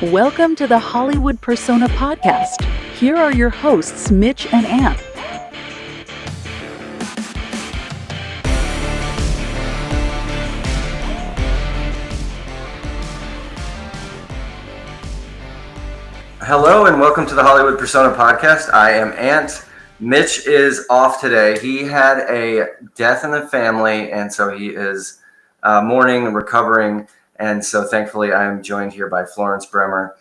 Welcome to the Hollywood Persona Podcast. Here are your hosts, Mitch and Ant. Hello and welcome to the Hollywood Persona Podcast. I am Ant. Mitch is off today. He had a death in the family, and so he is mourning and recovering. And so thankfully I am joined here by Florence Bremer.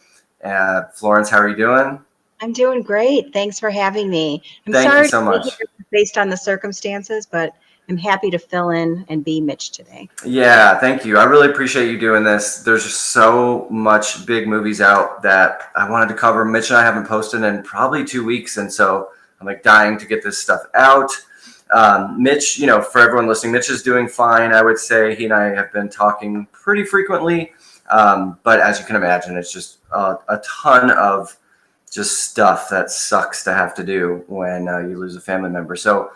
Florence, how are you doing? I'm doing great. Thanks for having me. Thank you so much. Based on the circumstances, but I'm happy to fill in and be Mitch today. Yeah, thank you. I really appreciate you doing this. There's just so much big movies out that I wanted to cover. Mitch and I haven't posted in probably 2 weeks, and so I'm like dying to get this stuff out. Mitch, for everyone listening, Mitch is doing fine. I would say he and I have been talking pretty frequently, but as you can imagine, it's just a ton of just stuff that sucks to have to do when you lose a family member. So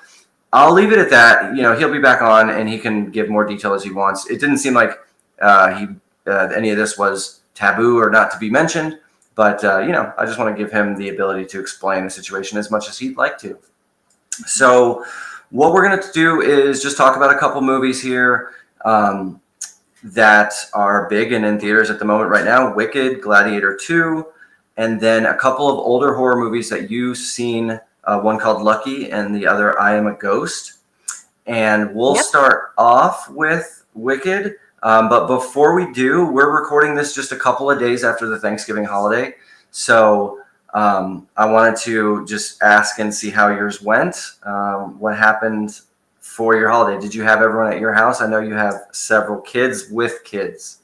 I'll leave it at that. He'll be back on and he can give more detail as he wants. It didn't seem like any of this was taboo or not to be mentioned, but I just want to give him the ability to explain the situation as much as he'd like to. So what we're going to do is just talk about a couple movies here that are big and in theaters at the moment right now. Wicked, Gladiator 2, and then a couple of older horror movies that you've seen, one called Lucky and the other I Am a Ghost. And we'll start off with Wicked. But before we do, we're recording this just a couple of days after the Thanksgiving holiday. So I wanted to just ask and see how yours went. What happened for your holiday? Did you have everyone at your house? I know you have several kids with kids.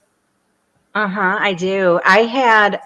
I do. I had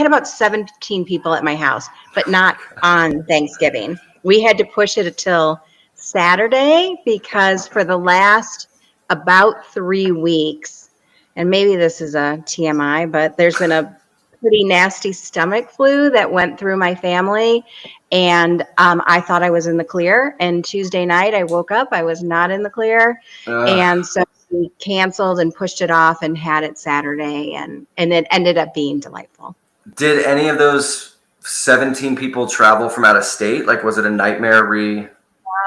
about 17 people at my house, but not on Thanksgiving. We had to push it until Saturday because for the last about 3 weeks, and maybe this is a TMI, but there's been a pretty nasty stomach flu that went through my family, and I thought I was in the clear. And Tuesday night I woke up, I was not in the clear, and so we canceled and pushed it off and had it Saturday, and it ended up being delightful. Did any of those 17 people travel from out of state? Like, was it a nightmare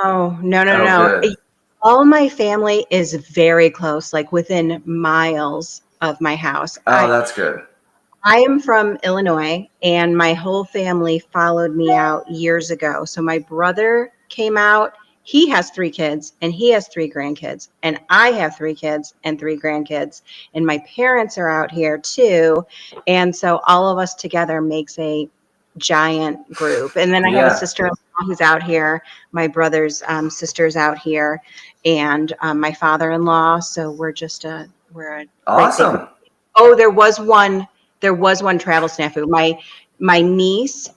Oh, no. Good. All my family is very close, like within miles of my house. That's good. I am from Illinois, and my whole family followed me out years ago. So my brother came out. He has 3 kids, and he has 3 grandkids. And I have 3 kids and 3 grandkids. And my parents are out here, too. And so all of us together makes a giant group. And then I have a sister-in-law who's out here. My brother's sister's out here. And my father-in-law. So we're a awesome. Oh, there was one travel snafu. My niece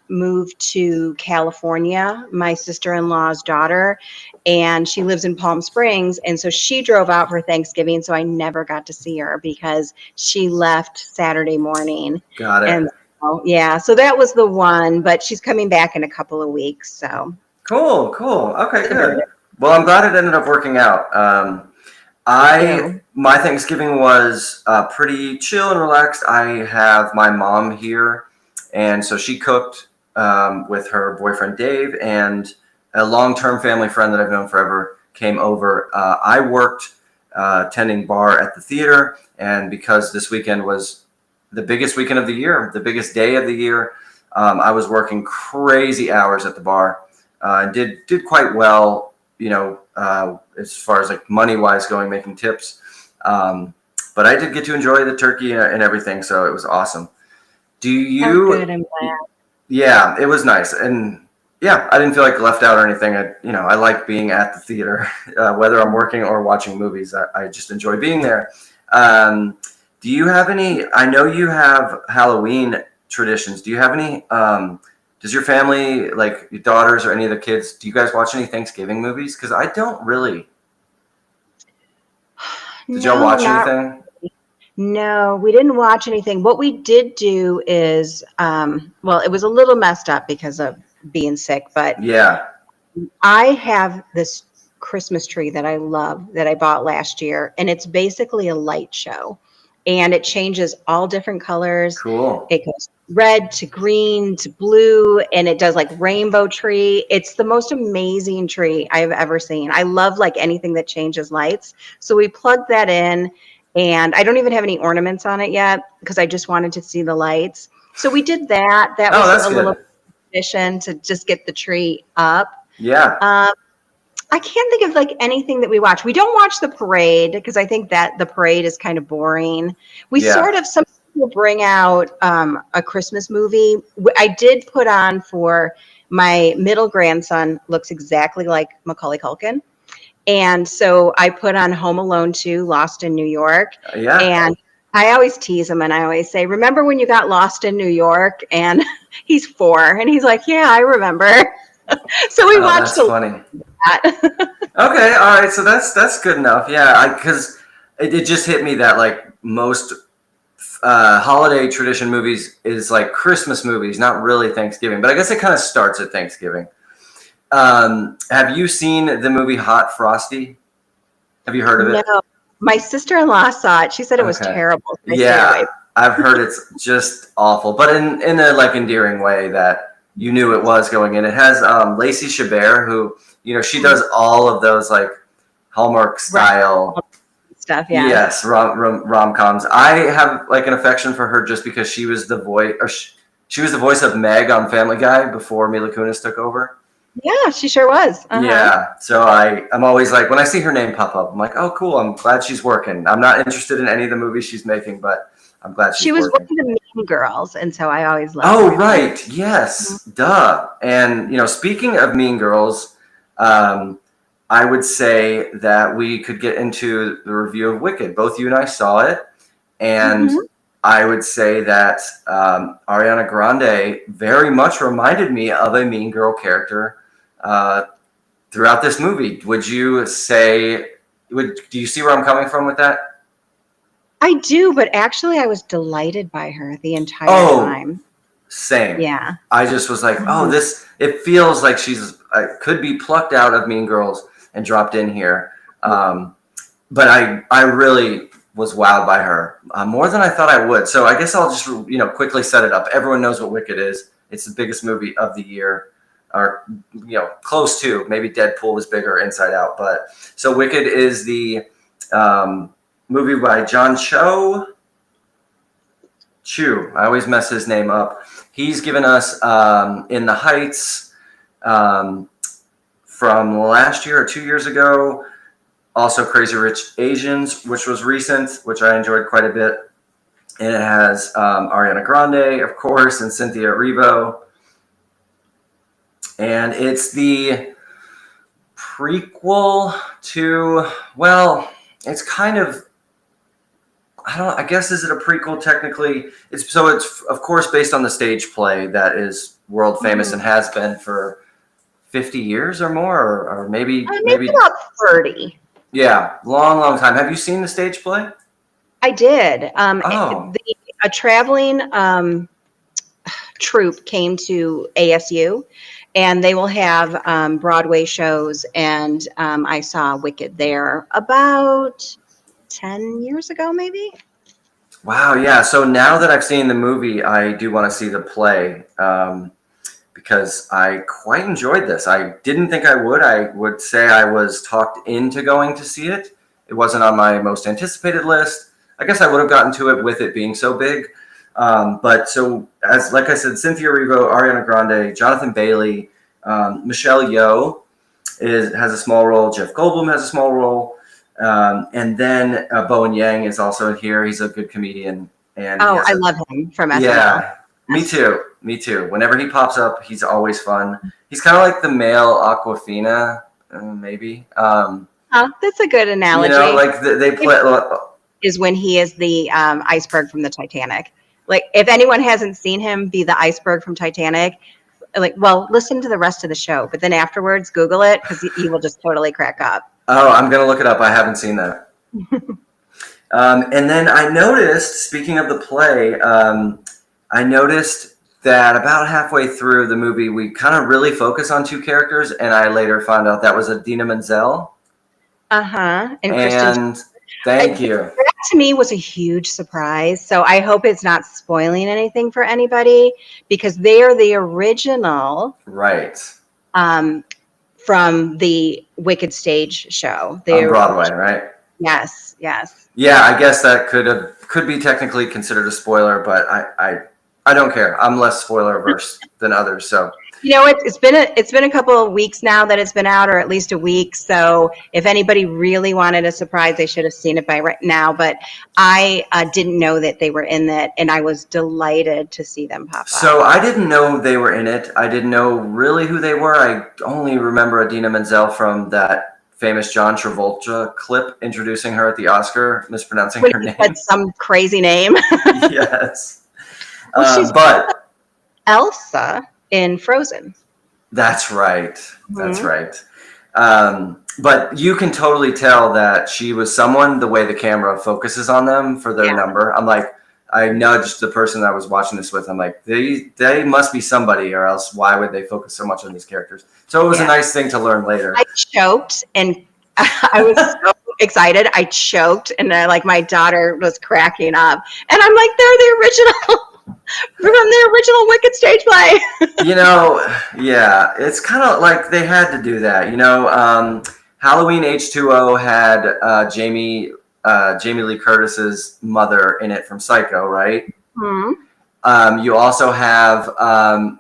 moved to California, my sister-in-law's daughter, and she lives in Palm Springs. And so she drove out for Thanksgiving. So I never got to see her because she left Saturday morning. Got it. And so that was the one, but she's coming back in a couple of weeks. So cool. Okay, good. Well, I'm glad it ended up working out. My Thanksgiving was pretty chill and relaxed. I have my mom here, and so she cooked with her boyfriend Dave, and a long-term family friend that I've known forever came over. I worked tending bar at the theater, and because this weekend was the biggest weekend of the year, the biggest day of the year, I was working crazy hours at the bar. Did quite well, as far as like money-wise going, making tips. But I did get to enjoy the turkey and everything, so it was awesome. Do you? Good, I'm glad. Yeah, it was nice, and yeah, I didn't feel like left out or anything. I like being at the theater, whether I'm working or watching movies. I just enjoy being there. Do you have any? I know you have Halloween traditions. Do you have any? Does your family, like your daughters or any of the kids, do you guys watch any Thanksgiving movies? Because I don't really. Did y'all watch anything? No, we didn't watch anything. What we did do is, it was a little messed up because of being sick, but yeah, I have this Christmas tree that I love that I bought last year, and it's basically a light show. and it changes all different colors. Cool. It goes red to green to blue, and it does like rainbow tree. It's the most amazing tree I've ever seen. I love like anything that changes lights. So we plugged that in, and I don't even have any ornaments on it yet because I just wanted to see the lights. So we did that. That Oh, that's was a good. little mission to just get the tree up. Yeah. I can't think of like anything that we watch. We don't watch the parade because I think that the parade is kind of boring. We Yeah. sort of, some people bring out a Christmas movie. I did put on for my middle grandson, looks exactly like Macaulay Culkin. And so I put on Home Alone 2, Lost in New York. Yeah. And I always tease him and I always say, remember when you got lost in New York? And he's 4 and he's like, yeah, I remember. So we watched That's funny. that. Okay, all right, so that's good enough. Yeah, because it just hit me that like most holiday tradition movies is like Christmas movies, not really Thanksgiving. But I guess it kind of starts at Thanksgiving. Have you seen the movie Hot Frosty? Have you heard of it? No, my sister-in-law saw it. She said it was Okay. terrible. So I stayed Yeah, away. I've heard it's just awful, but in a like endearing way that you knew it was going in. It has Lacey Chabert, who she does all of those like Hallmark style Stuff, yeah. yes rom-coms. I have like an affection for her just because she was the voice, or she was the voice of Meg on Family Guy before Mila Kunis took over. Yeah, she sure was. Uh-huh. Yeah, so I'm always like, when I see her name pop up, I'm like, oh, cool. I'm glad she's working. I'm not interested in any of the movies she's making, but I'm glad she's She was working. one of the Mean Girls, and so I always loved Oh, her. right. Yes. Duh. And, speaking of Mean Girls, I would say that we could get into the review of Wicked. Both you and I saw it. And I would say that Ariana Grande very much reminded me of a Mean Girl character throughout this movie. Would you say, do you see where I'm coming from with that? I do, but actually I was delighted by her the entire time. Same. Yeah. I just was like, oh, it feels like she's could be plucked out of Mean Girls and dropped in here. But I really was wowed by her more than I thought I would. So I guess I'll just, quickly set it up. Everyone knows what Wicked is. It's the biggest movie of the year, or, close to. Maybe Deadpool was bigger, Inside Out. But so Wicked is the movie by John Chu. I always mess his name up. He's given us In the Heights from last year or 2 years ago. Also Crazy Rich Asians, which was recent, which I enjoyed quite a bit. And it has Ariana Grande, of course, and Cynthia Erivo. And it's the prequel to, well, it's kind of, I guess, is it a prequel technically? It's of course based on the stage play that is world famous and has been for 50 years or more, or maybe about 30. Yeah, long time. Have you seen the stage play? I did. Oh. A traveling troupe came to ASU, and they will have Broadway shows, and I saw Wicked there about 10 years ago, maybe. Wow, yeah. So now that I've seen the movie, I do want to see the play because I quite enjoyed this. I didn't think I would. I would say I was talked into going to see it. It wasn't on my most anticipated list. I guess I would have gotten to it with it being so big. But so, like I said, Cynthia Erivo, Ariana Grande, Jonathan Bailey, Michelle Yeoh has a small role. Jeff Goldblum has a small role. And then Bowen Yang is also here. He's a good comedian. And I love him from SNL. Yeah, me too. Whenever he pops up, he's always fun. He's kind of like the male Aquafina, maybe. That's a good analogy. Like they play. Is when he is the iceberg from the Titanic. Like, if anyone hasn't seen him be the iceberg from Titanic, listen to the rest of the show, but then afterwards, Google it, because you will just totally crack up. Oh, I'm going to look it up. I haven't seen that. And then I noticed, speaking of the play, I noticed that about halfway through the movie, we kind of really focus on two characters, and I later found out that was Idina Menzel. And And thank you. to me was a huge surprise. So I hope it's not spoiling anything for anybody because they are the original Right. From the Wicked stage show. On Broadway, right? Yes, yes. Yeah, I guess that could be technically considered a spoiler, but I don't care. I'm less spoiler averse than others, so. It's been a couple of weeks now that it's been out, or at least a week. So if anybody really wanted a surprise, they should have seen it by right now. But I didn't know that they were in that, and I was delighted to see them pop up. So I didn't know they were in it. I didn't know really who they were. I only remember Idina Menzel from that famous John Travolta clip introducing her at the Oscar, mispronouncing her name. Said some crazy name. Yes. She's but Elsa in Frozen. That's right. That's right. But you can totally tell that she was someone, the way the camera focuses on them for their number. I'm like, I nudged the person I was watching this with. I'm like, they must be somebody, or else why would they focus so much on these characters? So it was a nice thing to learn later. I choked and I was so excited. I choked and my daughter was cracking up. And I'm like, they're the original. From the original Wicked stage play. Yeah, it's kind of like they had to do that. Halloween H2O had Jamie Lee Curtis's mother in it from Psycho, right? Mm-hmm. You also have I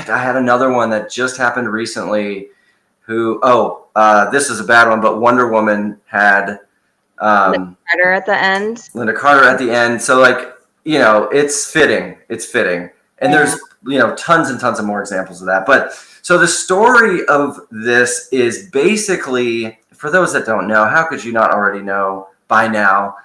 had another one that just happened recently. This is a bad one, but Wonder Woman had Linda Carter at the end. So it's fitting. And there's, tons and tons of more examples of that. But so the story of this is basically, for those that don't know, how could you not already know by now?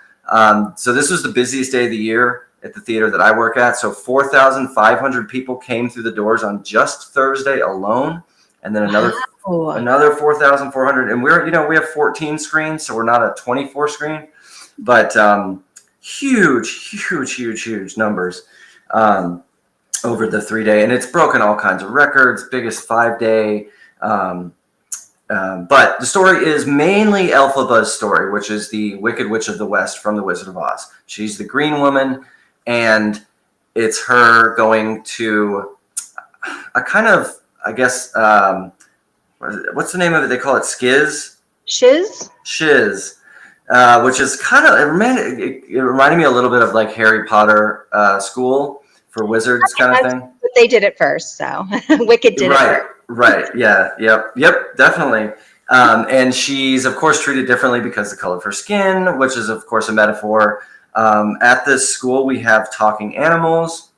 So this was the busiest day of the year at the theater that I work at. So 4,500 people came through the doors on just Thursday alone. And then another 4,400. And we have 14 screens, so we're not a 24 screen, but, huge numbers over the 3-day, and it's broken all kinds of records, biggest 5-day. But the story is mainly Elphaba's story, which is the Wicked Witch of the West from The Wizard of Oz. She's the Green Woman, and it's her going to a kind of, I guess, what's the name of it? They call it Skiz? Shiz? Shiz. Which is kind of, it reminded me a little bit of like Harry Potter school for wizards kind of thing. But they did it first, so Wicked did it first. Right, yeah, yep, definitely. And she's, of course, treated differently because of the color of her skin, which is, of course, a metaphor. At this school, we have talking animals.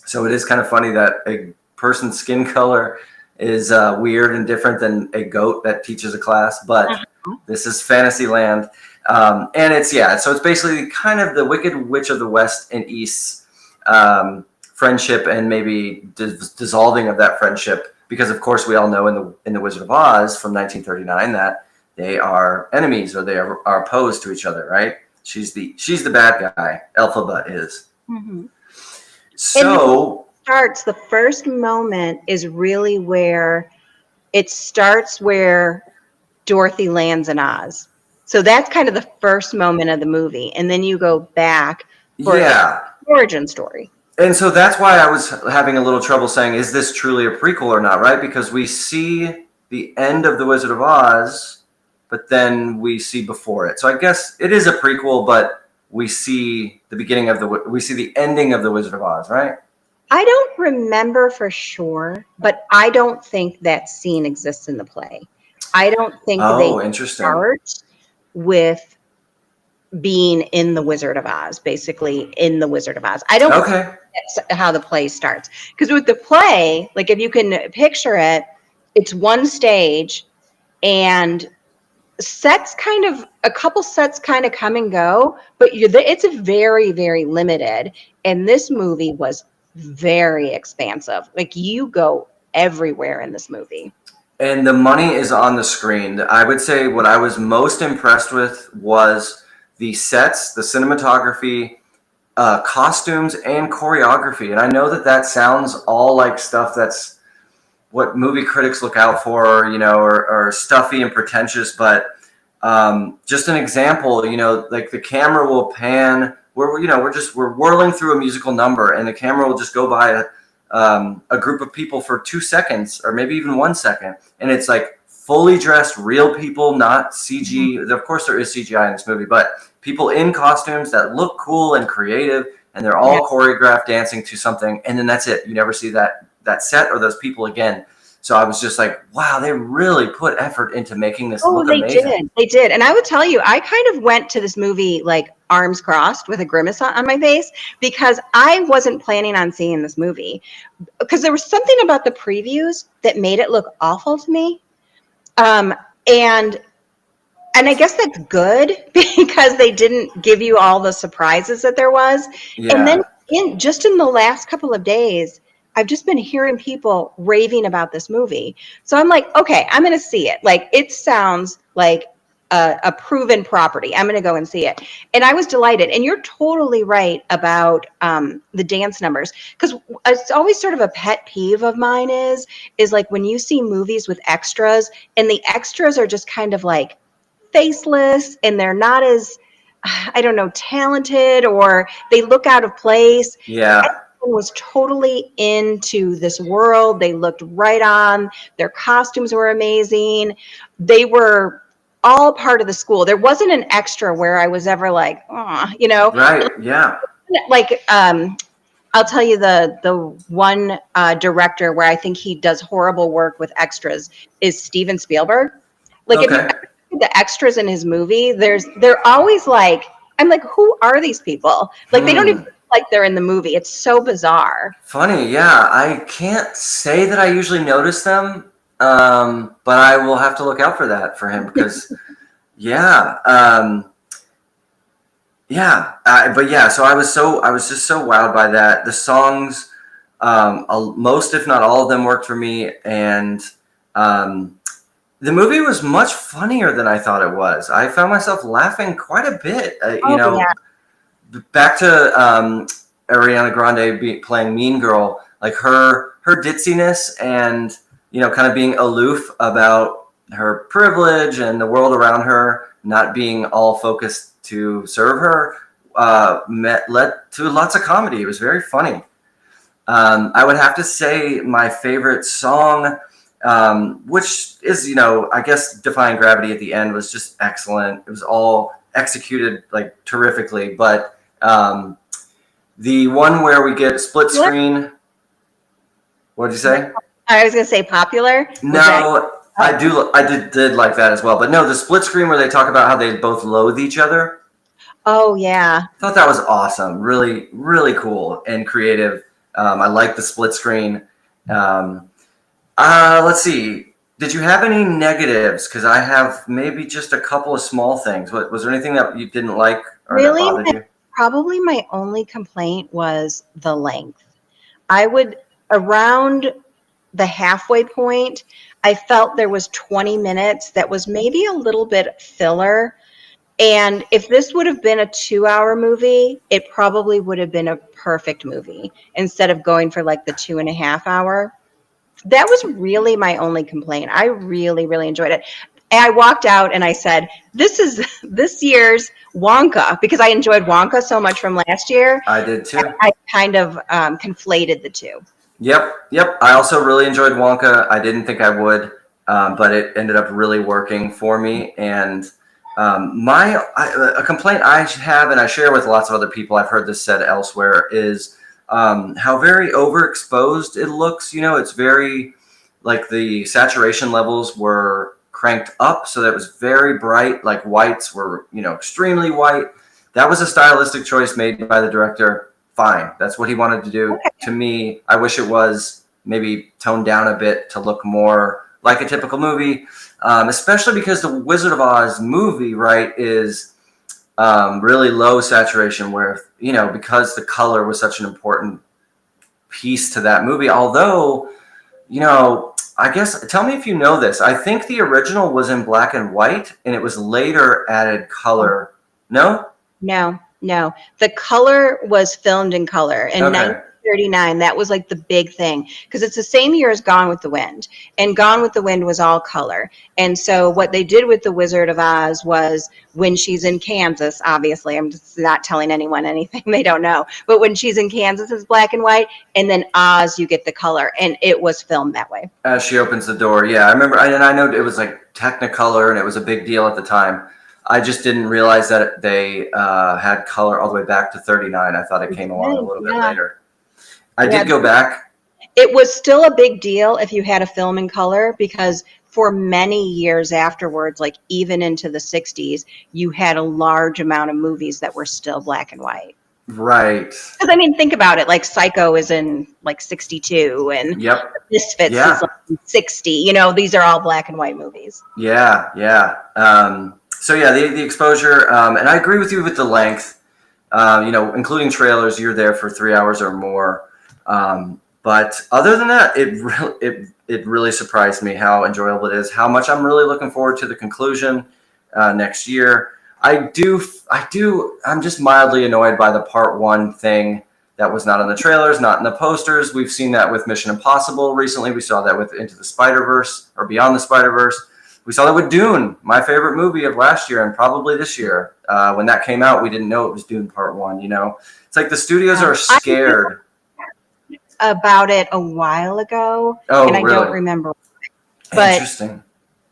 So it is kind of funny that a person's skin color is weird and different than a goat that teaches a class, but this is Fantasyland. And so it's basically kind of the Wicked Witch of the West and East's friendship and maybe dissolving of that friendship, because of course we all know in the Wizard of Oz from 1939 that they are enemies, or they are opposed to each other, right? She's the bad guy. Elphaba is. Mm-hmm. So the first moment is really where it starts, where Dorothy lands in Oz. So that's kind of the first moment of the movie. And then you go back for the origin story. And so that's why I was having a little trouble saying, is this truly a prequel or not, right? Because we see the end of The Wizard of Oz, but then we see before it. So I guess it is a prequel, but we see the ending of The Wizard of Oz, right? I don't remember for sure, but I don't think that scene exists in the play. I don't think they start with being in the Wizard of Oz, basically in the Wizard of Oz. I don't think that's how the play starts. Because with the play, like if you can picture it, it's one stage and a couple sets kind of come and go, but it's a very, very limited. And this movie was very expansive. Like you go everywhere in this movie. And the money is on the screen. I would say what I was most impressed with was the sets, the cinematography, costumes, and choreography. And I know that sounds all like stuff that's what movie critics look out for, or stuffy and pretentious. But Just an example, like the camera will pan. We're whirling through a musical number, and the camera will just go by a group of people for 2 seconds, or maybe even 1 second, and it's like fully dressed, real people, not CG. Of course, there is CGI in this movie, but people in costumes that look cool and creative, and they're all choreographed, dancing to something, and then that's it. You never see that set or those people again. So I was just like, wow, they really put effort into making this look amazing. They did. And I would tell you, I kind of went to this movie like arms crossed with a grimace on my face, because I wasn't planning on seeing this movie, because there was something about the previews that made it look awful to me. And I guess that's good, because they didn't give you all the surprises that there was. Yeah. And then in the last couple of days, I've just been hearing people raving about this movie. So I'm like, okay, I'm going to see it. Like, it sounds like a proven property. I'm going to go and see it. And I was delighted. And you're totally right about the dance numbers, because it's always sort of a pet peeve of mine is like when you see movies with extras, and the extras are just kind of like faceless, and they're not as, I don't know, talented, or they look out of place. Yeah. Was totally into this world. They looked right on. Their costumes were amazing. They were all part of the school. There wasn't an extra where I was ever like, oh, Right. Yeah. Like, I'll tell you the one director where I think he does horrible work with extras is Steven Spielberg. Like, if you look at the extras in his movie, they're always like, I'm like, who are these people? Like, they don't even like they're in the movie. It's so bizarre. Funny, yeah. I can't say that I usually notice them, but I will have to look out for that for him, because, yeah, So I was just so wowed by that. The songs, most if not all of them worked for me, and the movie was much funnier than I thought it was. I found myself laughing quite a bit. Yeah. Back to Ariana Grande playing Mean Girl, like her ditziness and, kind of being aloof about her privilege and the world around her not being all focused to serve her, led to lots of comedy. It was very funny. I would have to say my favorite song, which is, I guess Defying Gravity at the end, was just excellent. It was all executed like terrifically, but the one where we get split screen. What did you say? I was gonna say Popular. I did like that as well, but no, the split screen where they talk about how they both loathe each other. Oh yeah. I thought that was awesome. Really, really cool and creative. I like the split screen. Let's see. Did you have any negatives? Because I have maybe just a couple of small things. Was there anything that you didn't like or that bothered you? Probably my only complaint was the length. Around the halfway point, I felt there was 20 minutes that was maybe a little bit filler. And if this would have been a 2-hour movie, it probably would have been a perfect movie instead of going for like the 2.5 hour. That was really my only complaint. I really, really enjoyed it. And I walked out and I said, this is this year's Wonka, because I enjoyed Wonka so much from last year. I did too. I kind of conflated the two. Yep. I also really enjoyed Wonka. I didn't think I would, but it ended up really working for me. And a complaint I have, and I share with lots of other people, I've heard this said elsewhere, is how very overexposed it looks. It's very, like, the saturation levels were cranked up, so that it was very bright, like whites were, extremely white. That was a stylistic choice made by the director. Fine. That's what he wanted to do. To me, I wish it was maybe toned down a bit to look more like a typical movie, especially because the Wizard of Oz movie, right, is really low saturation, where, because the color was such an important piece to that movie. Although, I guess, tell me if you know this. I think the original was in black and white, and it was later added color. No? No. The color was filmed in color. In 39. That was like the big thing because it's the same year as Gone with the Wind, and Gone with the Wind was all color. And so what they did with The Wizard of Oz was when she's in Kansas, obviously, I'm just not telling anyone anything they don't know, but when she's in Kansas, it's black and white, and then Oz, you get the color, and it was filmed that way. As she opens the door, yeah, I remember, and I know it was like Technicolor, and it was a big deal at the time. I just didn't realize that they had color all the way back to 39. I thought it came along a little bit later. I did go back. It was still a big deal if you had a film in color because for many years afterwards, like even into the 60s, you had a large amount of movies that were still black and white. Right. Because I mean, think about it. Like Psycho is in like 62 and Misfits is like 60. You know, these are all black and white movies. Yeah, yeah. So yeah, the exposure, and I agree with you with the length. You know, including trailers, you're there for 3 hours or more. But other than that, it really surprised me how enjoyable it is. How much I'm really looking forward to the conclusion next year. I'm just mildly annoyed by the part 1 thing that was not in the trailers, not in the posters. We've seen that with Mission Impossible recently. We saw that with Into the Spider-Verse or Beyond the Spider-Verse. We saw that with Dune, my favorite movie of last year and probably this year. When that came out, we didn't know it was Dune Part 1, you know? It's like the studios are scared. About it a while ago, and I don't remember. But interesting.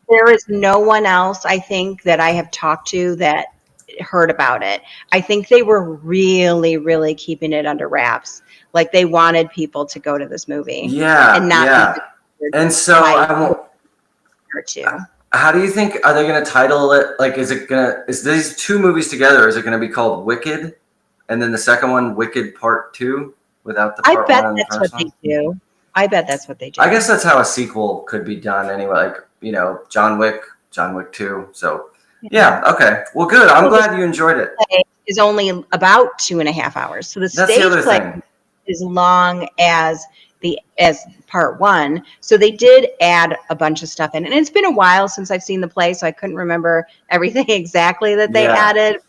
There is no one else, I think, that I have talked to that heard about it. I think they were really, really keeping it under wraps. Like they wanted people to go to this movie. Yeah, and not and so I won't. Or two. How do you think, are they going to title it? Like, is these 2 movies together? Is it going to be called Wicked? And then the second one, Wicked Part 2, without the part 1 and the first one? I bet that's what they do. I guess that's how a sequel could be done anyway. Like, you know, John Wick 2. So, yeah, okay. Well, good. I'm glad you enjoyed it. Is only about 2.5 hours. So the stage play is long as part 1. So they did add a bunch of stuff in. And it's been a while since I've seen the play, so I couldn't remember everything exactly that they added.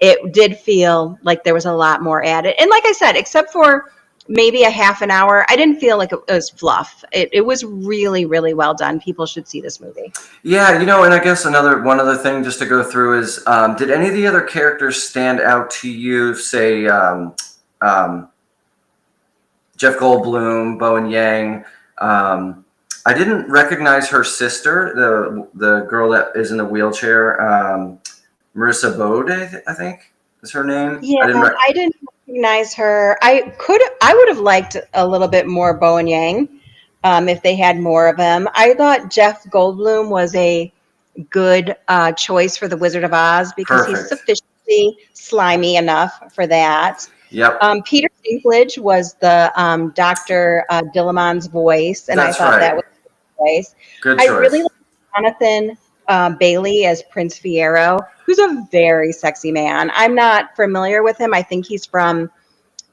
It did feel like there was a lot more added. And like I said, except for maybe a half an hour, I didn't feel like it was fluff. It was really, really well done. People should see this movie. Yeah, you know, and I guess one other thing just to go through is, did any of the other characters stand out to you, say, Jeff Goldblum, Bowen Yang? I didn't recognize her sister, the girl that is in the wheelchair, Marissa Bode, I think is her name. Yeah, I didn't recognize her. I would have liked a little bit more Bowen Yang if they had more of him. I thought Jeff Goldblum was a good choice for the Wizard of Oz because he's sufficiently slimy enough for that. Yep. Peter Dinklage was the Dr. Dillamond's voice, and I thought that was a good voice. Good choice. I really like Jonathan Bailey as Prince Fiero, who's a very sexy man. I'm not familiar with him. I think he's from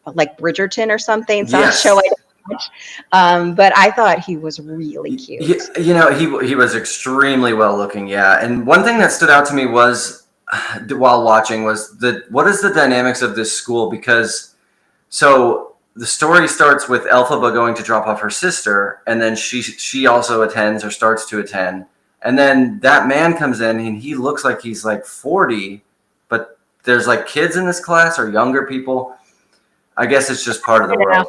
like Bridgerton or something. Some show I don't watch. But I thought he was really cute. You know, he was extremely well looking. Yeah. And one thing that stood out to me was while watching was what is the dynamics of this school? Because so the story starts with Elphaba going to drop off her sister, and then she also attends or starts to attend. And then that man comes in and he looks like he's like 40, but there's like kids in this class or younger people. I guess it's just part of the world.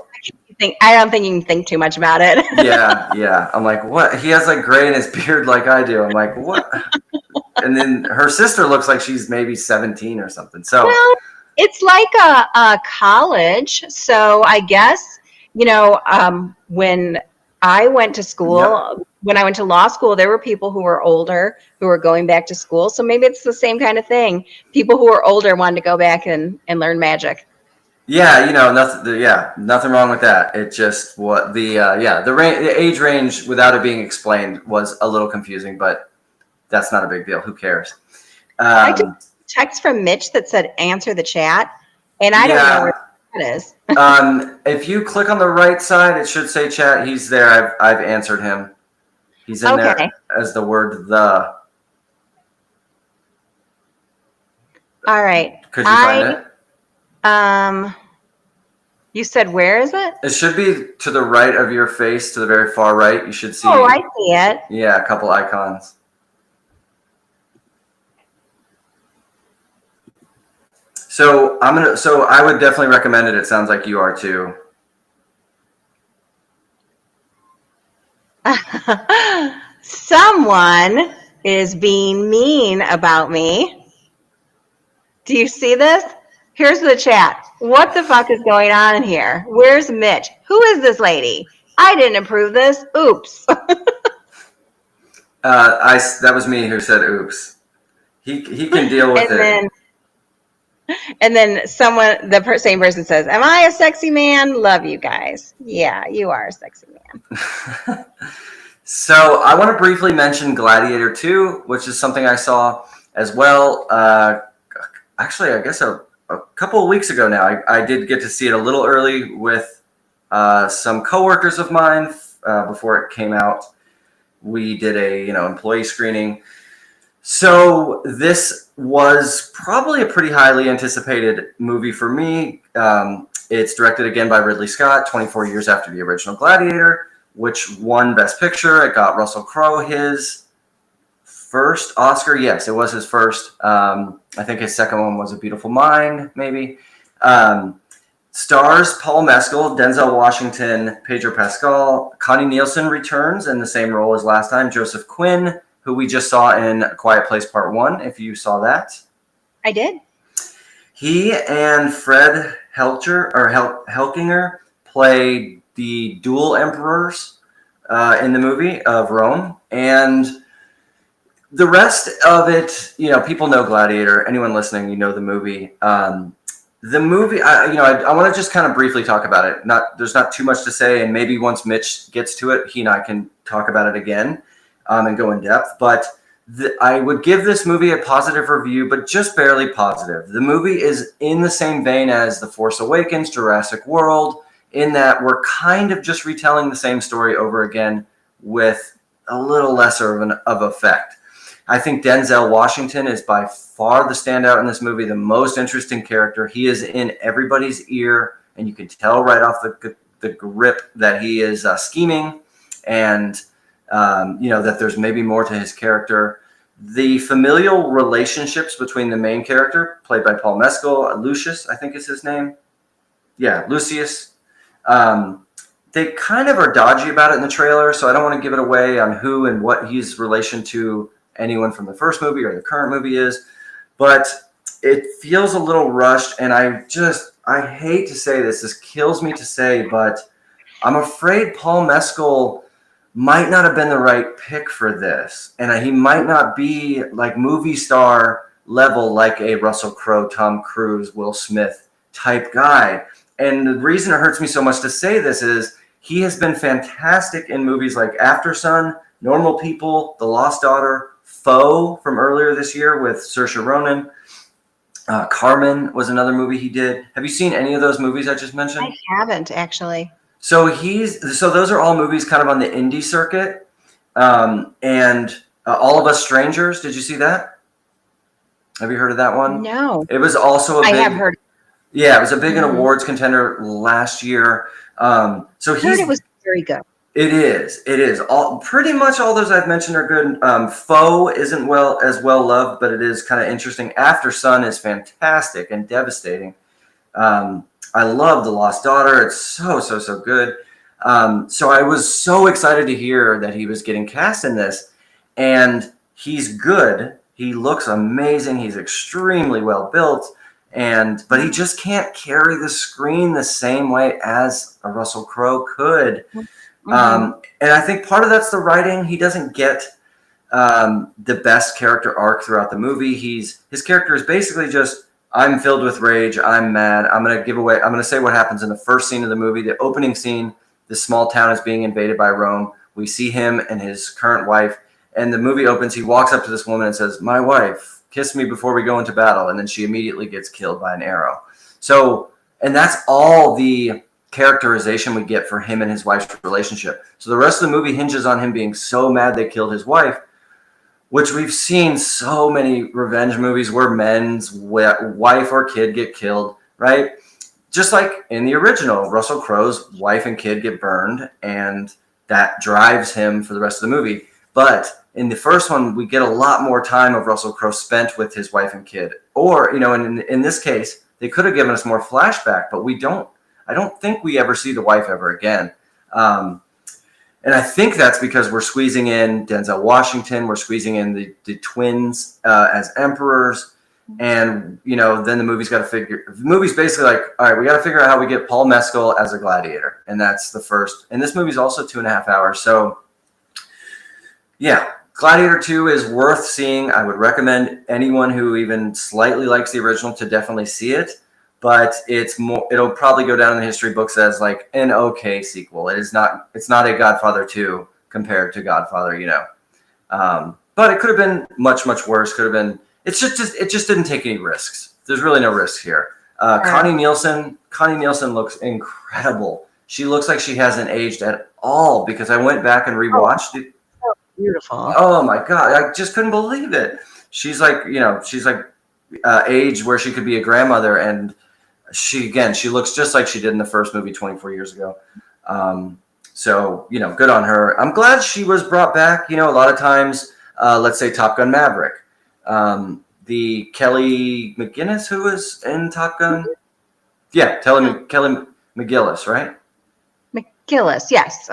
I don't think you can think too much about it. Yeah. I'm like, what? He has like gray in his beard like I do. I'm like, what? And then her sister looks like she's maybe 17 or something. So well, it's like a college. So I guess, you know, when I went to school, when I went to law school, there were people who were older who were going back to school. So maybe it's the same kind of thing. People who were older wanted to go back and learn magic. Yeah, you know, nothing wrong with that. It just the age range without it being explained was a little confusing, but that's not a big deal. Who cares? I took a text from Mitch that said answer the chat, and I don't know where that is. If you click on the right side, it should say chat. He's there. I've answered him. He's in there as the word the. All right. Could you find it? You said, where is it? It should be to the right of your face, to the very far right. You should see. Oh, I see it. Yeah, a couple icons. So I would definitely recommend it. It sounds like you are too. Someone is being mean about me. Do you see this? Here's the chat. What the fuck is going on in here? Where's Mitch? Who is this lady? I didn't approve this. Oops. That was me who said oops. He can deal with it. And then same person says, am I a sexy man? Love you guys. Yeah, you are a sexy man. So I want to briefly mention Gladiator 2, which is something I saw as well. Actually, I guess a couple of weeks ago now. I did get to see it a little early with some coworkers of mine before it came out. We did a employee screening. So this was probably a pretty highly anticipated movie for me. It's directed again by Ridley Scott, 24 years after the original Gladiator, which won Best Picture. It got Russell Crowe his first Oscar. Yes, it was his first. I think his second one was A Beautiful Mind, maybe. Stars Paul Mescal, Denzel Washington, Pedro Pascal. Connie Nielsen returns in the same role as last time. Joseph Quinn, who we just saw in A Quiet Place Part 1, if you saw that. I did. He and Fred Helkinger play the dual emperors in the movie of Rome. And the rest of it, people know Gladiator. Anyone listening, you know the movie. The movie, I want to just kind of briefly talk about it. There's not too much to say, and maybe once Mitch gets to it, he and I can talk about it again and go in depth. But I would give this movie a positive review, but just barely positive. The movie is in the same vein as The Force Awakens, Jurassic World, in that we're kind of just retelling the same story over again with a little lesser of effect. I think Denzel Washington is by far the standout in this movie, the most interesting character. He is in everybody's ear, and you can tell right off the grip that he is scheming, and that there's maybe more to his character. The familial relationships between the main character, played by Paul Mescal, Lucius, I think is his name. Yeah, Lucius. They kind of are dodgy about it in the trailer, so I don't want to give it away on who and what his relation to anyone from the first movie or the current movie is, but it feels a little rushed, and I hate to say this kills me to say, but I'm afraid Paul Mescal might not have been the right pick for this, and he might not be like movie star level, like a Russell Crowe, Tom Cruise, Will Smith type guy. And the reason it hurts me so much to say this is he has been fantastic in movies like After Sun, Normal People, The Lost Daughter, Foe from earlier this year with Saoirse Ronan. Carmen was another movie he did. Have you seen any of those movies I just mentioned? I haven't, actually. So those are all movies kind of on the indie circuit. And All of Us Strangers, did you see that? Have you heard of that one? No. It was also I have heard. Yeah, it was a big awards contender last year. I heard it was very good. It is. Pretty much all those I've mentioned are good. Foe isn't as well loved, but it is kind of interesting. After Sun is fantastic and devastating. I love The Lost Daughter. It's so good. So I was so excited to hear that he was getting cast in this, and he's good. He looks amazing. He's extremely well built, but he just can't carry the screen the same way as a Russell Crowe could. And I think part of that's the writing. He doesn't get the best character arc throughout the movie. His character is basically just, I'm filled with rage. I'm mad. I'm going to say what happens in the first scene of the movie. The opening scene, this small town is being invaded by Rome. We see him and his current wife, and the movie opens. He walks up to this woman and says, "My wife, kiss me before we go into battle." And then she immediately gets killed by an arrow. So, and that's all the characterization we get for him and his wife's relationship. So the rest of the movie hinges on him being so mad they killed his wife, which we've seen so many revenge movies where men's wife or kid get killed, right? just like in the original, Russell Crowe's wife and kid get burned, and that drives him for the rest of the movie. But in the first one, we get a lot more time of Russell Crowe spent with his wife and kid. Or, in this case, they could have given us more flashback, but I don't think we ever see the wife ever again. And I think that's because we're squeezing in Denzel Washington, we're squeezing in the twins as emperors. And, then the movie's basically like, all right, we got to figure out how we get Paul Mescal as a gladiator. And that's the first. And this movie's also 2.5 hours. So, yeah, Gladiator 2 is worth seeing. I would recommend anyone who even slightly likes the original to definitely see it. But it'll probably go down in the history books as like an okay sequel. It's not a Godfather 2 compared to Godfather, But it could have been much, much worse. Could have been. It just didn't take any risks. There's really no risks here. Connie Nielsen looks incredible. She looks like she hasn't aged at all because I went back and rewatched it. So beautiful. Oh my God. I just couldn't believe it. She's like, age where she could be a grandmother. And she looks just like she did in the first movie 24 years ago. So, good on her. I'm glad she was brought back. A lot of times, let's say Top Gun Maverick. The Kelly McGinnis who was in Top Gun. Yeah, Kelly McGillis, right? McGillis, yes.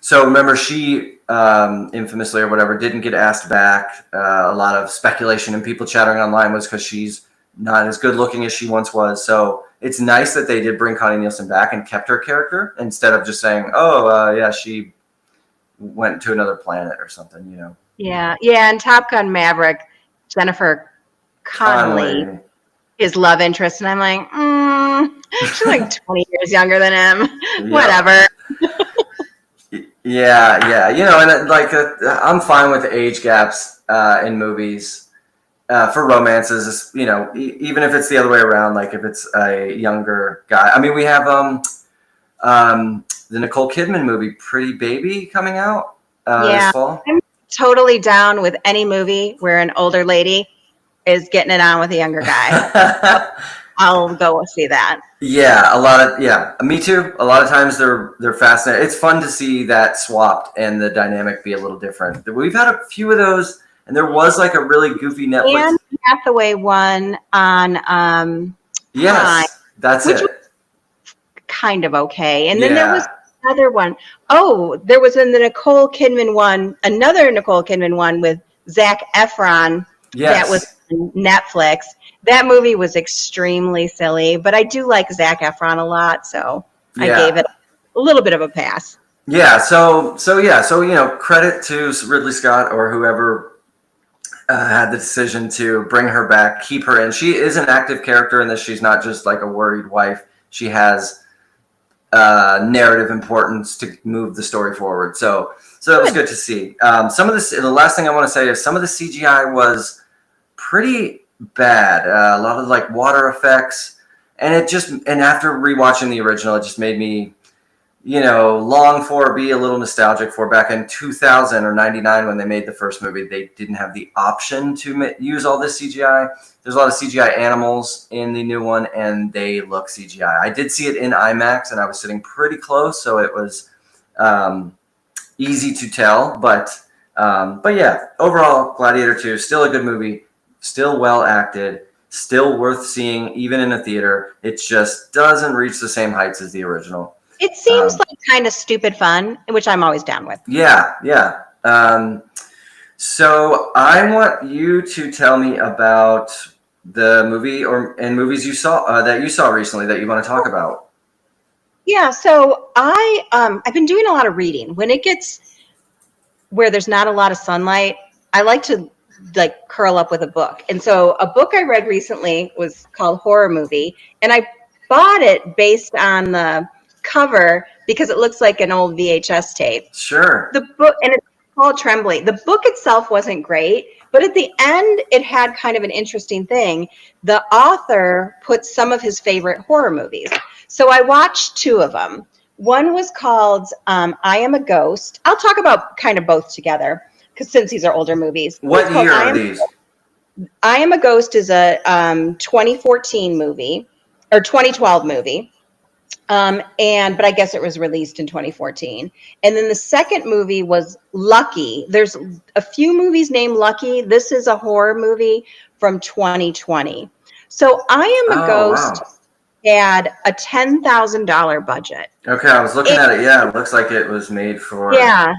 So remember, she infamously or whatever didn't get asked back. A lot of speculation and people chattering online was because she's not as good looking as she once was. So it's nice that they did bring Connie Nielsen back and kept her character instead of just saying, she went to another planet or something, Yeah, and Top Gun Maverick, Jennifer Connelly, his love interest, and I'm like, she's like 20 years younger than him. Yeah. Whatever. Yeah. And I'm fine with age gaps in movies for romances. Even if it's the other way around, like if it's a younger guy. I mean, we have the Nicole Kidman movie, Pretty Baby, coming out this fall. I'm totally down with any movie where an older lady is getting it on with a younger guy. I'll go see that. Yeah, me too. A lot of times they're fascinating. It's fun to see that swapped and the dynamic be a little different. We've had a few of those, and there was like a really goofy Netflix. Anne Hathaway one on yes, Prime, that's which it. Was kind of okay, and then there was another one. Oh, there was another Nicole Kidman one with Zac Efron. Yes. That was on Netflix. That movie was extremely silly, but I do like Zac Efron a lot, so I gave it a little bit of a pass. Yeah, so credit to Ridley Scott or whoever had the decision to bring her back, keep her in. She is an active character in this. She's not just like a worried wife. She has narrative importance to move the story forward. So that was good to see. The last thing I want to say is some of the CGI was pretty bad. A lot of like water effects, and after rewatching the original, it just made me, long for, be a little nostalgic for back in 2000 or 99 when they made the first movie. They didn't have the option to use all this CGI. There's a lot of CGI animals in the new one, and they look CGI. I did see it in IMAX, and I was sitting pretty close, so it was easy to tell. But yeah, overall, Gladiator 2 still a good movie. Still well acted, still worth seeing, even in a theater. It just doesn't reach the same heights as the original. It seems like kind of stupid fun, which I'm always down with. Yeah. So I want you to tell me about the movie and movies you saw that you saw recently that you want to talk about. Yeah, so I've been doing a lot of reading. When it gets where there's not a lot of sunlight, I like to curl up with a book. And so a book I read recently was called Horror Movie, and I bought it based on the cover because it looks like an old VHS tape. Sure. The book, and it's called Trembly. The book itself wasn't great, but at the end it had kind of an interesting thing. The author put some of his favorite horror movies. So I watched two of them. One was called I Am a Ghost. I'll talk about kind of both together, because since these are older movies. What year are these? I Am a Ghost is a 2014 movie, or 2012 movie. But I guess it was released in 2014. And then the second movie was Lucky. There's a few movies named Lucky. This is a horror movie from 2020. So I Am a Ghost had a $10,000 budget. Okay, I was looking at it. Yeah, it looks like it was made for. Yeah.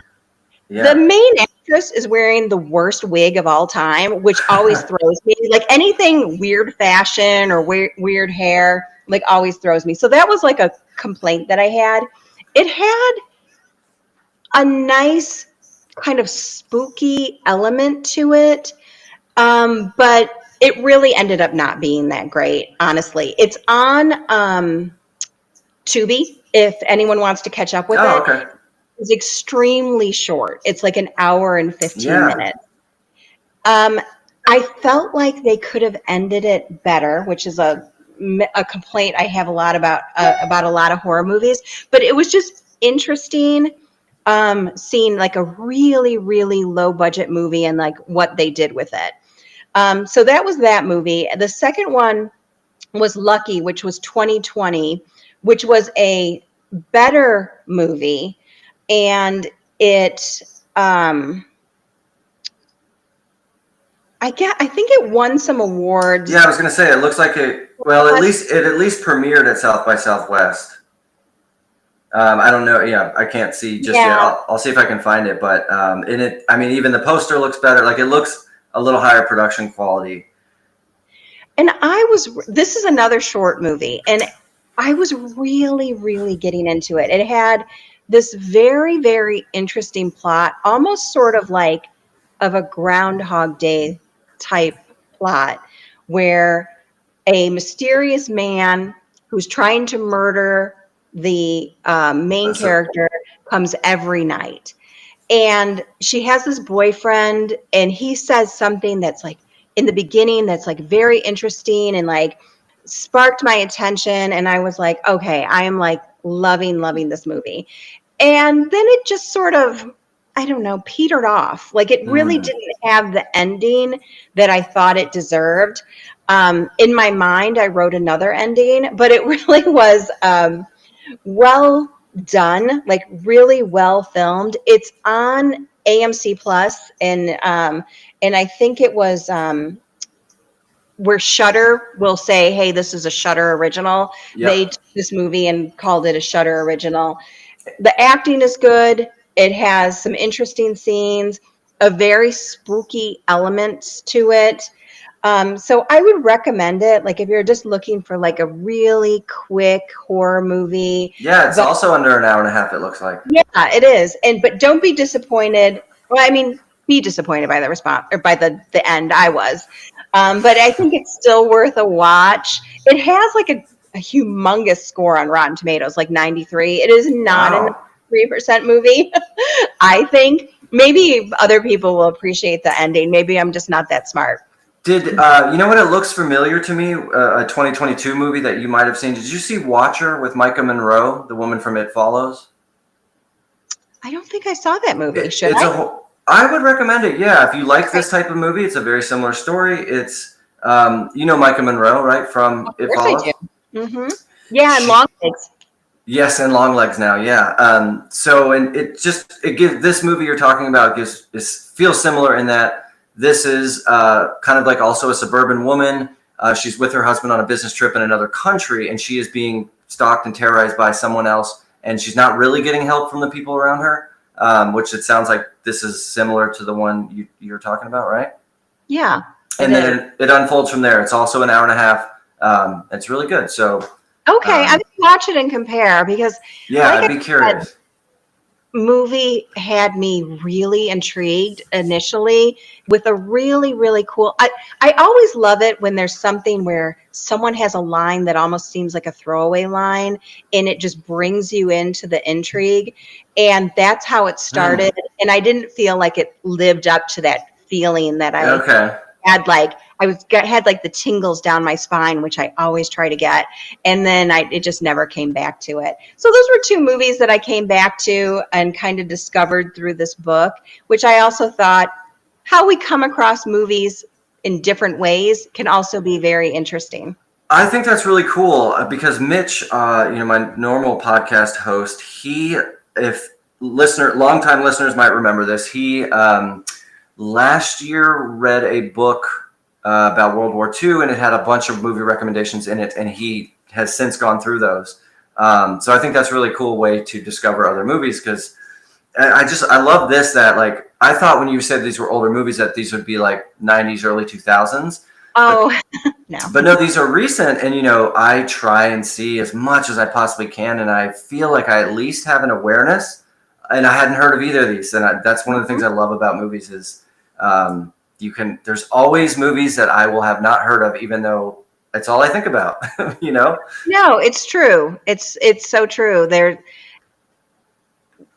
The main actress is wearing the worst wig of all time, which always throws me. Like anything weird fashion or weird hair, like always throws me. So that was like a complaint that I had. It had a nice kind of spooky element to it, but it really ended up not being that great, honestly. It's on Tubi if anyone wants to catch up with it. Okay. It's extremely short. It's like an hour and 15 minutes. I felt like they could have ended it better, which is a complaint I have a lot about a lot of horror movies. But it was just interesting seeing like a really, really low budget movie and like what they did with it. So that was that movie. The second one was Lucky, which was 2020, which was a better movie. And it, I think it won some awards. Yeah, I was going to say, it looks like it, well, at least premiered at South by Southwest. I don't know. Yeah, I can't see just yet. I'll see if I can find it. But in it, I mean, even the poster looks better. Like it looks a little higher production quality. And this is another short movie. And I was really, really getting into it. It had this very, very interesting plot, almost sort of like of a Groundhog Day type plot, where a mysterious man who's trying to murder the main character comes every night. And she has this boyfriend, and he says something that's like in the beginning that's like very interesting and like sparked my attention. And I was like, okay, I am like loving this movie. And then it just sort of, I don't know, petered off. Like it really didn't have the ending that I thought it deserved. In my mind, I wrote another ending, but it really was well done, like really well filmed. It's on AMC Plus, and I think it was where Shudder will say, hey, this is a Shudder original. Yep. They took this movie and called it a Shudder original. The acting is good. It has some interesting scenes, a very spooky elements to it. So I would recommend it. Like if you're just looking for like a really quick horror movie. Yeah, it's also under an hour and a half, it looks like. Yeah, it is. But don't be disappointed. Well, I mean, be disappointed by the response or by the end. I was. But I think it's still worth a watch. It has like a humongous score on Rotten Tomatoes, like 93. It is not a 3% movie. I think maybe other people will appreciate the ending. Maybe I'm just not that smart. Did you know what? It looks familiar to me. A 2022 movie that you might have seen. Did you see Watcher with Micah Monroe, the woman from It Follows? I don't think I saw that movie. I would recommend it. Yeah, if you like this type of movie, it's a very similar story. It's you know Micah Monroe, right, from It Follows? I do. Mm-hmm. Yeah, and Longlegs. Yes, and Longlegs now. Yeah. So and it gives this movie you're talking about feels similar in that this is kind of like also a suburban woman. She's with her husband on a business trip in another country, and she is being stalked and terrorized by someone else, and she's not really getting help from the people around her. Which it sounds like this is similar to the one you're talking about, right? Yeah. And then it unfolds from there. It's also an hour and a half. It's really good. So okay, I would watch it and compare because I'd be curious. Movie had me really intrigued initially with a really, really cool. I always love it when there's something where someone has a line that almost seems like a throwaway line and it just brings you into the intrigue. And that's how it started. And I didn't feel like it lived up to that feeling that I had. Like had like the tingles down my spine, which I always try to get. And then it just never came back to it. So those were two movies that I came back to and kind of discovered through this book, which I also thought how we come across movies in different ways can also be very interesting. I think that's really cool because Mitch, my normal podcast host, if longtime listeners might remember this, he last year read a book about World War II, and it had a bunch of movie recommendations in it, and he has since gone through those. So I think that's a really cool way to discover other movies, because I love this, that like I thought when you said these were older movies that these would be like 90s, early 2000s. Oh, no. But no, these are recent, and I try and see as much as I possibly can, and I feel like I at least have an awareness, and I hadn't heard of either of these, and that's one of the things I love about movies is there's always movies that I will have not heard of, even though it's all I think about. No, it's true. It's so true.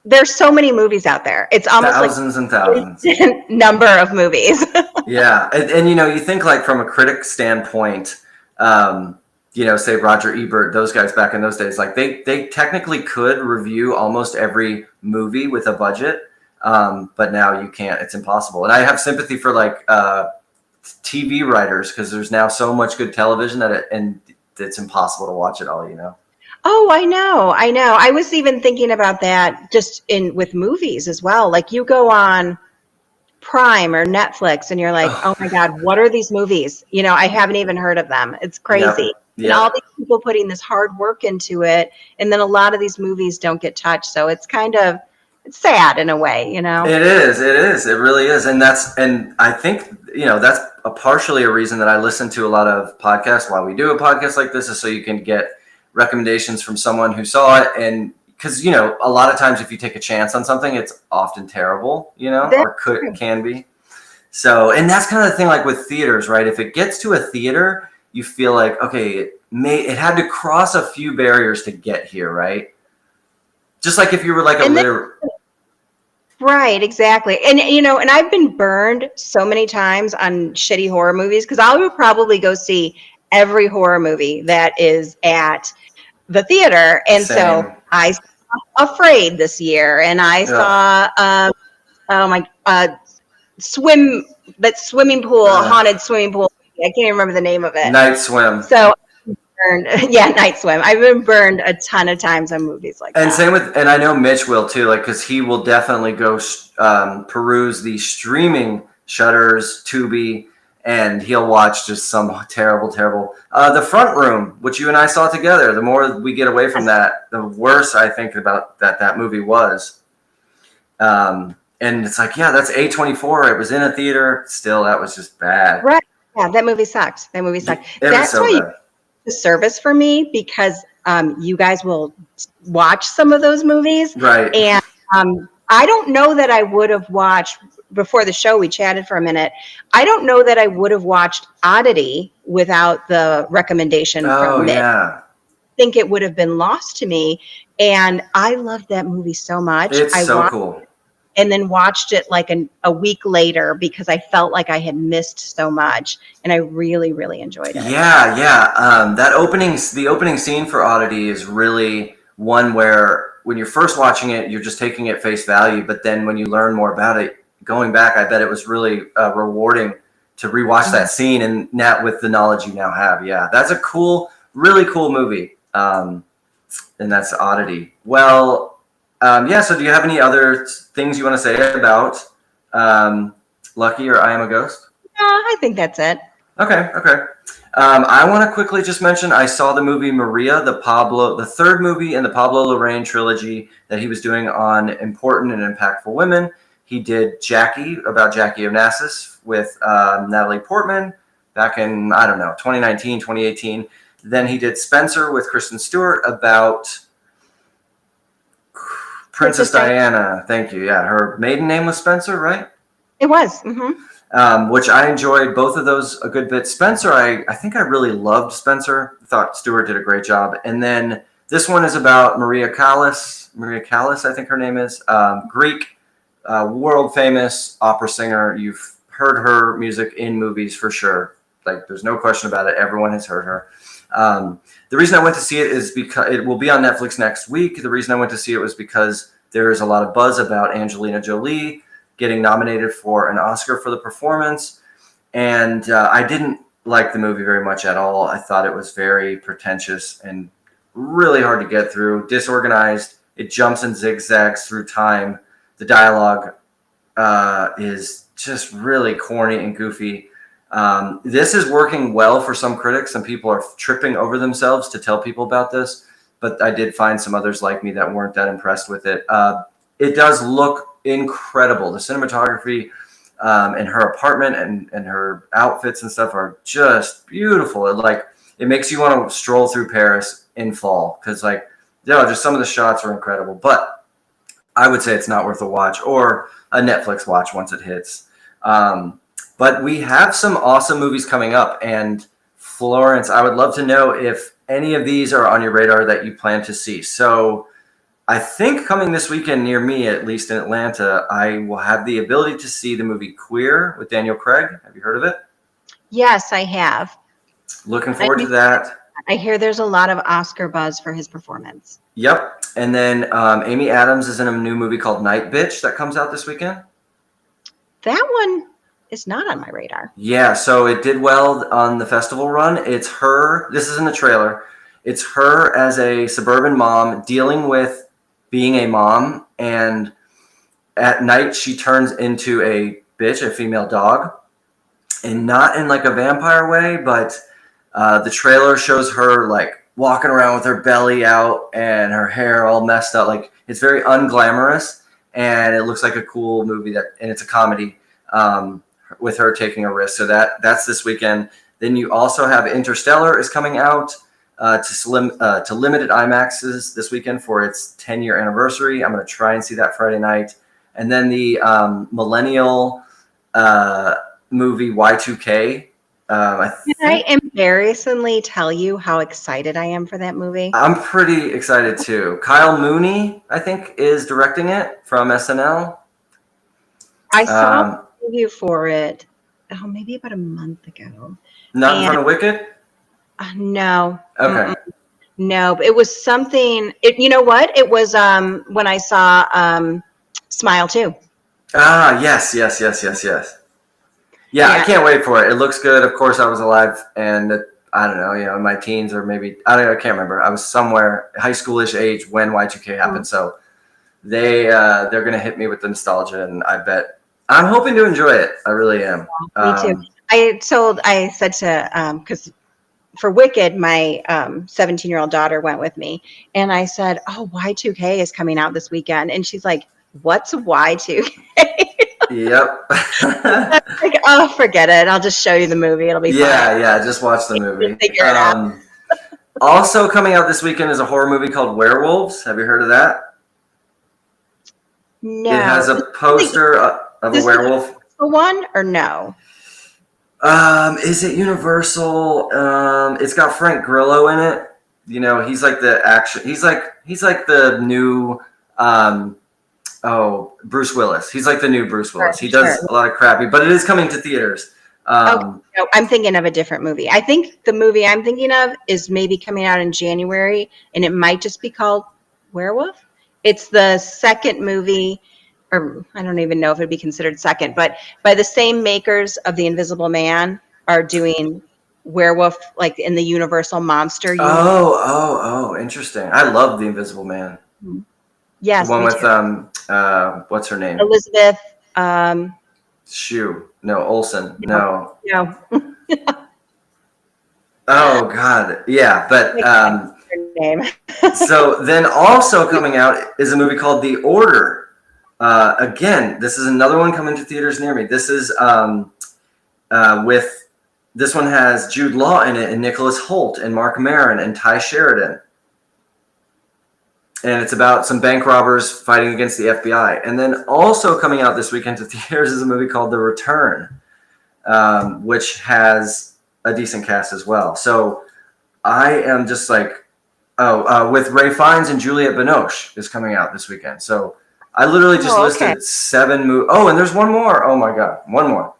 There's so many movies out there. It's almost thousands and thousands number of movies. Yeah, and you think like from a critic standpoint, say Roger Ebert, those guys back in those days, like they technically could review almost every movie with a budget, but now you can't. It's impossible. And I have sympathy for like TV writers, because there's now so much good television and it's impossible to watch it all. Oh, I know. I was even thinking about that just with movies as well. Like you go on Prime or Netflix and you're like, oh my God, what are these movies? I haven't even heard of them. It's crazy. Yep. And all these people putting this hard work into it. And then a lot of these movies don't get touched. So it's it's sad in a way, It is. It really is. And I think, that's partially a reason that I listen to a lot of podcasts while we do a podcast like this, is so you can get recommendations from someone who saw it. And because, a lot of times if you take a chance on something, it's often terrible, or can be. So, and that's kind of the thing, like with theaters, right? If it gets to a theater, you feel like, okay, it had to cross a few barriers to get here, right? Just like if you were like Right, exactly. And, and I've been burned so many times on shitty horror movies, because I would probably go see every horror movie that is at the theater. And Same. So I saw Afraid this year, and I saw, swimming pool, haunted swimming pool. I can't even remember the name of it. Night Swim. So Night Swim. I've been burned a ton of times on movies like that. And same with, and I know Mitch will too, like, because he will definitely go peruse the streaming Shutters, Tubi, and he'll watch just some terrible. The Front Room, which you and I saw together. The more we get away from that, the worse I think about that movie was. And it's like, yeah, that's A24. It was in a theater. Still, that was just bad. Right. Yeah, that movie sucked. That's so why bad. The service for me, because you guys will watch some of those movies. Right. And I don't know that I would have watched, before the show we chatted for a minute, I don't know that I would have watched Oddity without the recommendation from Mitch. Yeah. I think it would have been lost to me. And I loved that movie so much. It's so cool. And then watched it like a week later, because I felt like I had missed so much, and I really, really enjoyed it. Yeah. The opening scene for Oddity is really one where when you're first watching it, you're just taking it face value. But then when you learn more about it, going back, I bet it was really rewarding to rewatch that scene, and now with the knowledge you now have. Yeah, that's a really cool movie. And that's Oddity. Well. So do you have any other things you want to say about Lucky or I Am a Ghost? No, I think that's it. Okay. I want to quickly just mention I saw the movie Maria, the third movie in the Pablo Larraín trilogy that he was doing on important and impactful women. He did Jackie, about Jackie Onassis, with Natalie Portman back in, 2019, 2018. Then he did Spencer with Kristen Stewart about Princess Diana. Thank you. Yeah, her maiden name was Spencer, right? It was. Mm-hmm. Which I enjoyed both of those a good bit. Spencer, I think I really loved Spencer. I thought Stewart did a great job. And then this one is about Maria Callas. I think her name is. Greek, world famous opera singer. You've heard her music in movies for sure. Like, there's no question about it. Everyone has heard her. The reason I went to see it is because it will be on Netflix next week. The reason I went to see it was because there's a lot of buzz about Angelina Jolie getting nominated for an Oscar for the performance. And I didn't like the movie very much at all. I thought it was very pretentious and really hard to get through, disorganized. It jumps and zigzags through time. The dialogue is just really corny and goofy. This is working well for some critics. Some people are tripping over themselves to tell people about this, but I did find some others like me that weren't that impressed with it. It does look incredible. The cinematography and her apartment and her outfits and stuff are just beautiful. It makes you want to stroll through Paris in fall because just some of the shots are incredible. But I would say it's not worth a watch or a Netflix watch once it hits. But we have some awesome movies coming up. And Florence, I would love to know if any of these are on your radar that you plan to see. So I think coming this weekend near me, at least in Atlanta, I will have the ability to see the movie Queer with Daniel Craig. Have you heard of it? Yes, I have. Looking forward to that. I hear there's a lot of Oscar buzz for his performance. Yep. And then Amy Adams is in a new movie called Night Bitch that comes out this weekend. That one is not on my radar. Yeah, so it did well on the festival run. It's her. This is in the trailer. It's her as a suburban mom dealing with being a mom, and at night she turns into a bitch, a female dog, and not in like a vampire way, but the trailer shows her like walking around with her belly out and her hair all messed up. Like, it's very unglamorous, and it looks like a cool movie and it's a comedy with her taking a risk. So that's this weekend. Then you also have Interstellar is coming out to limited IMAXs this weekend for its 10-year anniversary. I'm going to try and see that Friday night. And then the millennial movie Y2K. Can I embarrassingly tell you how excited I am for that movie? I'm pretty excited too. Kyle Mooney, I think, is directing it from SNL. I saw a preview for it, maybe about a month ago. Not in front of Wicked? No. Okay. No, but it was something. You know what? It was when I saw Smile 2. Ah, yes. Yeah, I can't wait for it. It looks good. Of course, I was alive, and I don't know, in my teens or maybe I can't remember. I was somewhere high schoolish age when Y2K happened. So they're gonna hit me with the nostalgia, and I bet I'm hoping to enjoy it. I really am. Me too. I said to because for Wicked, my 17-year-old daughter went with me, and I said, "Oh, Y2K is coming out this weekend," and she's like, "What's Y2K?" Yep. Like, oh, forget it. I'll just show you the movie. It'll be fun. Yeah. Just watch the movie. Figure it out. Also coming out this weekend is a horror movie called Werewolves. Have you heard of that? No. It has a poster of a werewolf. The one or no? Is it Universal? It's got Frank Grillo in it. He's like the action. He's like the new. Bruce Willis. He's like the new Bruce Willis. He does a lot of crappy, but it is coming to theaters. No, I'm thinking of a different movie. I think the movie I'm thinking of is maybe coming out in January, and it might just be called Werewolf. It's the second movie, or I don't even know if it'd be considered second, but by the same makers of The Invisible Man are doing Werewolf, like in the Universal Monster universe. Oh, interesting. I love The Invisible Man. Mm-hmm. Yes. The one with what's her name? Elizabeth. Shue. No, Olsen. No. Oh God. Yeah, but her name. so then also coming out is a movie called The Order. Again, this is another one coming to theaters near me. This is this one has Jude Law in it and Nicholas Hoult and Mark Maron and Ty Sheridan. And it's about some bank robbers fighting against the FBI. And then also coming out this weekend to theaters is a movie called The Return, which has a decent cast as well. So I am just like, with Ray Fiennes and Juliette Binoche is coming out this weekend. So I literally just listed 7 movies. Oh, and there's one more. Oh my God, one more.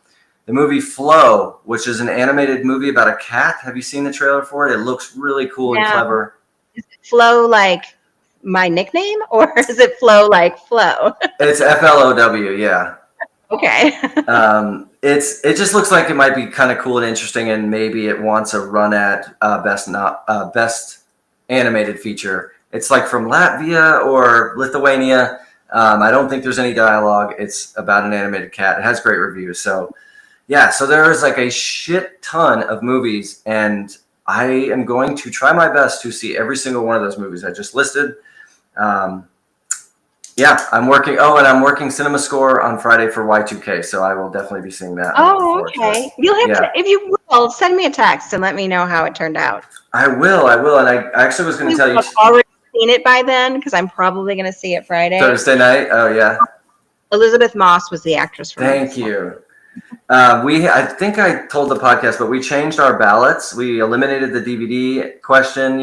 The movie Flow, which is an animated movie about a cat. Have you seen the trailer for it? It looks really cool and clever. Is it Flow like my nickname, or is it Flow like Flow? It's FLOW, yeah. Okay. It just looks like it might be kind of cool and interesting, and maybe it wants a run at best animated feature. It's like from Latvia or Lithuania. I don't think there's any dialogue. It's about an animated cat. It has great reviews. So yeah, so there is like a shit ton of movies, and I am going to try my best to see every single one of those movies I just listed. Yeah, I'm working. Oh, and I'm working Cinema Score on Friday for Y2K, so I will definitely be seeing that. Oh, okay. You'll have to, if you will, send me a text and let me know how it turned out. I will, and I actually was going to tell you. I've already seen it by then because I'm probably going to see it Friday. Thursday night. Oh yeah. Elizabeth Moss was the actress for Thank you. I think I told the podcast, but we changed our ballots. We eliminated the DVD question,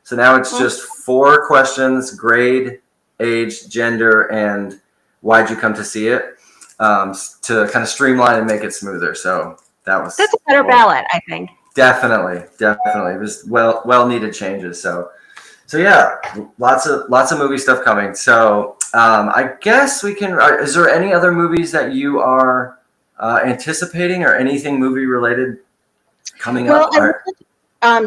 so now it's just 4 questions: grade, age, gender, and why'd you come to see it, to kind of streamline and make it smoother. So that's a better ballot, I think. Definitely. It was well needed changes. So yeah, lots of movie stuff coming. So I guess we can. Is there any other movies that you are anticipating, or anything movie related coming up?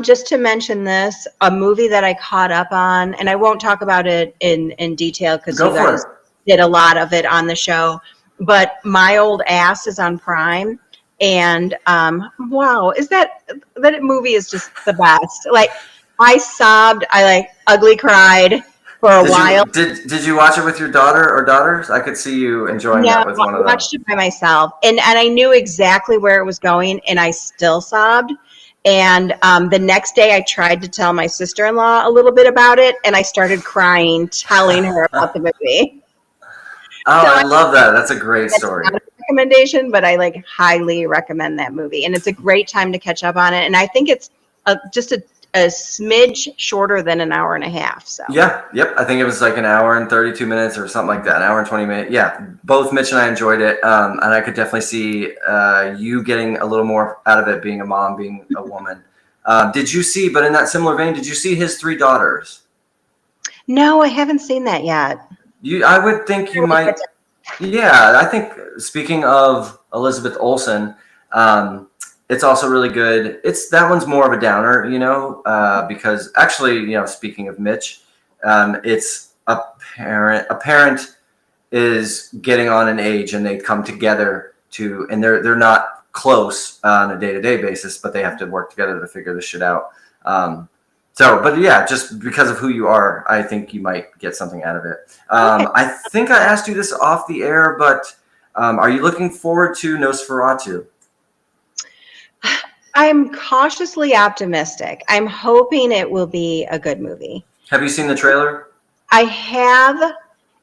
Just to mention this, a movie that I caught up on, and I won't talk about it in detail because you guys did a lot of it on the show, but My Old Ass is on Prime, and wow, that movie is just the best. Like, I sobbed, I ugly cried for a while. Did you watch it with your daughter or daughters? I could see you enjoying that with one of them. I watched it by myself, and I knew exactly where it was going, and I still sobbed. And the next day I tried to tell my sister-in-law a little bit about it, and I started crying, telling her about the movie. Oh, so I love that. That's a great story. Not a recommendation, but I highly recommend that movie, and it's a great time to catch up on it. And I think it's just a smidge shorter than an hour and a half. So yeah, yep. I think it was like an hour and 32 minutes or something like that. An hour and 20 minutes. Yeah, both Mitch and I enjoyed it, and I could definitely see you getting a little more out of it, being a mom, being a woman. Did you see? But in that similar vein, did you see His Three Daughters? No, I haven't seen that yet. I would think you might. Yeah, I think, speaking of Elizabeth Olsen, it's also really good. That one's more of a downer, because actually, speaking of Mitch, it's a parent is getting on an age, and they come together and they're not close on a day-to-day basis, but they have to work together to figure this shit out. But yeah, just because of who you are, I think you might get something out of it. Okay. I think I asked you this off the air, but are you looking forward to Nosferatu? I'm cautiously optimistic. I'm hoping it will be a good movie. Have you seen the trailer? I have,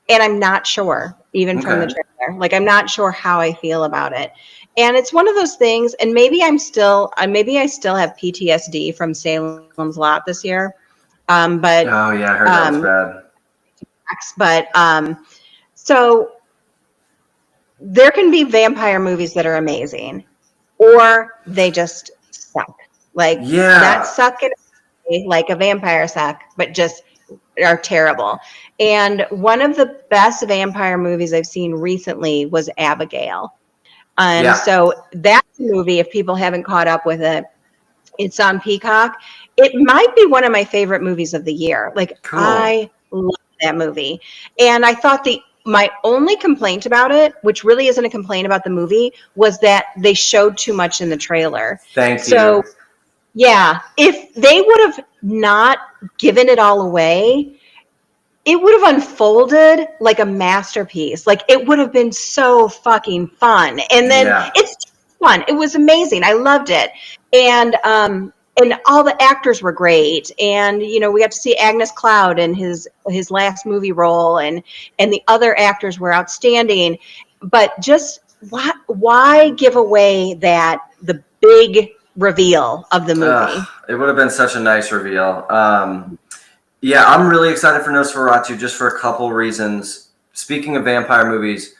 and I'm not sure, even from the trailer. I'm not sure how I feel about it. And it's one of those things, and maybe I still have PTSD from Salem's Lot this year. But oh yeah, I heard that was bad. But so there can be vampire movies that are amazing, or they just suck. Not suck like a vampire suck, but just are terrible. And one of the best vampire movies I've seen recently was Abigail. And so that's a movie, if people haven't caught up with it, it's on Peacock. It might be one of my favorite movies of the year. Cool. I love that movie. And I thought my only complaint about it, which really isn't a complaint about the movie, was that they showed too much in the trailer. Thank you. So, yeah, if they would have not given it all away, it would have unfolded like a masterpiece. It would have been so fucking fun. And then it's fun. It was amazing. I loved it. And all the actors were great. And, we got to see Agnes Cloud in his last movie role, and the other actors were outstanding. But just why give away the big reveal of the movie? It would have been such a nice reveal. Yeah, I'm really excited for Nosferatu just for a couple reasons. Speaking of vampire movies,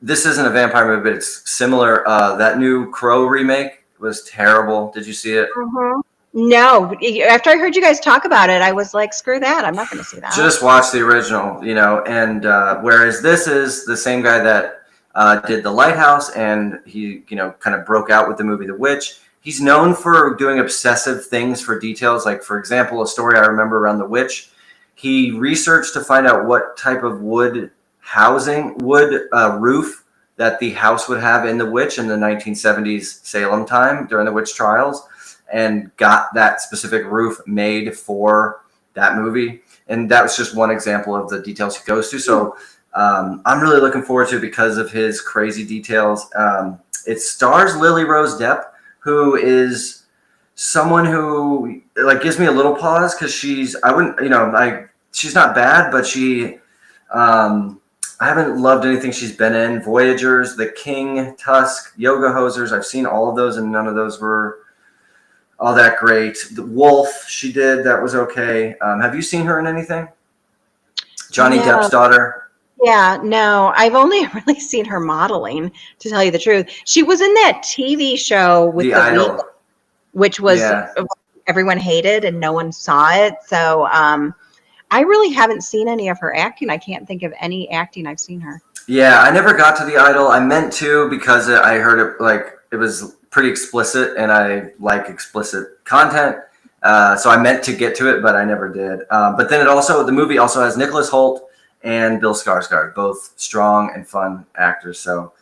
this isn't a vampire movie, but it's similar. That new Crow remake was terrible. Did you see it? Mm-hmm. No. After I heard you guys talk about it, I was like, screw that. I'm not going to see that. Just watch the original, and whereas this is the same guy that did The Lighthouse, and he, kind of broke out with the movie The Witch. He's known for doing obsessive things for details. Like, for example, a story I remember around The Witch, he researched to find out what type of wood roof that the house would have in The Witch in the 1970s Salem time during the witch trials, and got that specific roof made for that movie. And that was just one example of the details he goes to. So I'm really looking forward to it because of his crazy details. It stars Lily Rose Depp, who is someone who like gives me a little pause because she's not bad, but I haven't loved anything she's been in. Voyagers, The King, Tusk, Yoga Hosers. I've seen all of those, and none of those were all that great. The Wolf, she did. That was okay. Have you seen her in anything? Johnny Depp's daughter. Yeah, no, I've only really seen her modeling, to tell you the truth. She was in that TV show with The The Idol. Weeknd, which was everyone hated and no one saw it. So I really haven't seen any of her acting. I can't think of any acting I've seen her. Yeah, I never got to The Idol. I meant to because I heard it was pretty explicit, and I like explicit content. So I meant to get to it, but I never did. But then the movie also has Nicholas Hoult and Bill Skarsgård, both strong and fun actors. So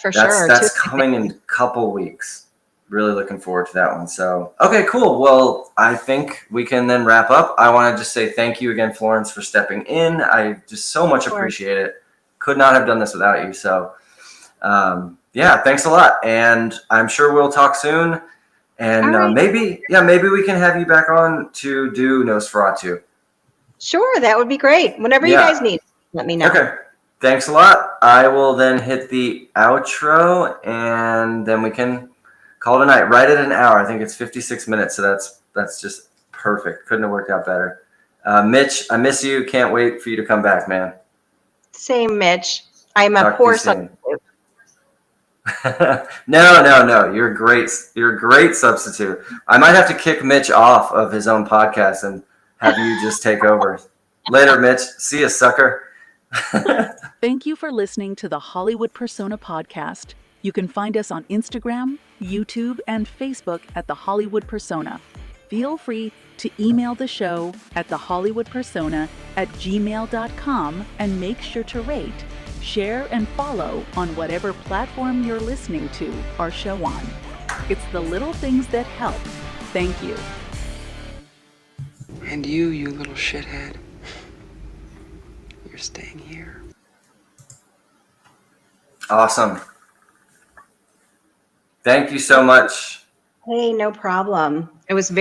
for sure. That's coming in a couple weeks. Really looking forward to that one. So, okay, cool. Well, I think we can then wrap up. I want to just say thank you again, Florence, for stepping in. I just so much appreciate it. Could not have done this without you. So, yeah, thanks a lot. And I'm sure we'll talk soon. And right. maybe we can have you back on to do Nosferatu. Sure, that would be great. Whenever you guys need, let me know. Okay. Thanks a lot. I will then hit the outro, and then we can call it a night. Right at an hour. I think it's 56 minutes, so that's just perfect. Couldn't have worked out better. Mitch, I miss you. Can't wait for you to come back, man. Same, Mitch. I'm a poor substitute. No. You're great. You're a great substitute. I might have to kick Mitch off of his own podcast and have you just take over. Later, Mitch. See you, sucker. Thank you for listening to the Hollywood Persona podcast. You can find us on Instagram, YouTube, and Facebook at The Hollywood Persona. Feel free to email the show at thehollywoodpersona@gmail.com and make sure to rate, share, and follow on whatever platform you're listening to our show on. It's the little things that help. Thank you. And you little shithead, you're staying here. Awesome. Thank you so much. Hey, no problem. It was very